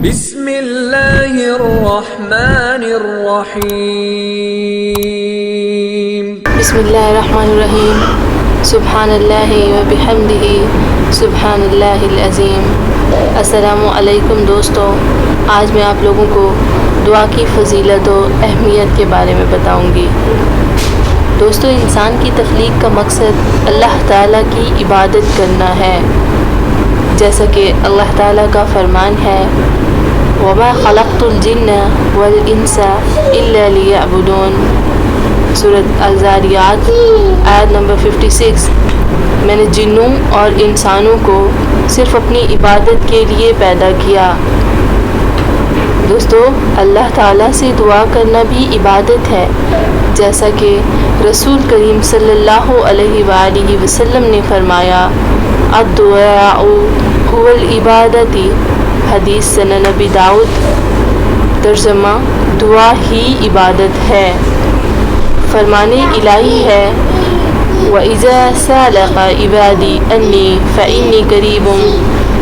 بسم اللہ الرحمن الرحیم بسم اللہ الرحمن الرحیم سبحان اللہ وبحمدہ سبحان اللہ العظیم۔ السلام علیکم دوستو، آج میں آپ لوگوں کو دعا کی فضیلت و اہمیت کے بارے میں بتاؤں گی۔ دوستو، انسان کی تخلیق کا مقصد اللہ تعالیٰ کی عبادت کرنا ہے، جیسا کہ اللہ تعالیٰ کا فرمان ہے وَمَا خَلَقْتُ الْجِنَّ وَالْإِنسَ إِلَّا لِيَعْبُدُونَ، سورۃ الذاریات آیت نمبر 56۔ میں نے جنوں اور انسانوں کو صرف اپنی عبادت کے لیے پیدا کیا۔ دوستو، اللہ تعالیٰ سے دعا کرنا بھی عبادت ہے، جیسا کہ رسول کریم صلی اللہ علیہ وآلہ وسلم نے فرمایا الدعاء هو العبادت، حدیث سنن نبی داؤد، ترجمہ دعا ہی عبادت ہے۔ فرمان الہی ہے وَإِذَا سَأَلَكَ عِبَادِي أَنِّي فَإِنِّي قَرِيبٌ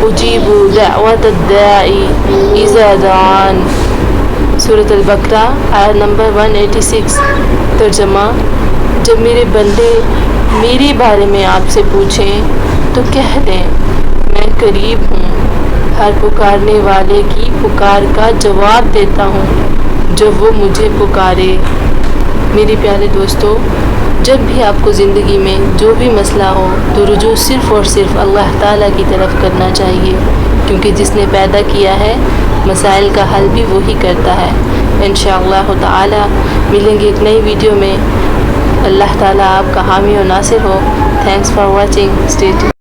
أُجِيبُ دَعْوَةَ الدَّاعِ إِذَا دَعَانِ، سورۃ البقرہ آیت نمبر 186۔ ترجمہ، جب میرے بندے میرے بارے میں آپ سے پوچھیں تو کہہ دیں میں قریب ہوں، ہر پکارنے والے کی پکار کا جواب دیتا ہوں جب وہ مجھے پکارے۔ میرے پیارے دوستو، جب بھی آپ کو زندگی میں جو بھی مسئلہ ہو تو رجوع صرف اور صرف اللہ تعالیٰ کی طرف کرنا چاہیے، کیونکہ جس نے پیدا کیا ہے مسائل کا حل بھی وہی کرتا ہے۔ انشاءاللہ تعالیٰ ملیں گے ایک نئی ویڈیو میں۔ اللہ تعالیٰ آپ کا حامی و ناصر ہو۔ Thanks for watching, stay tuned.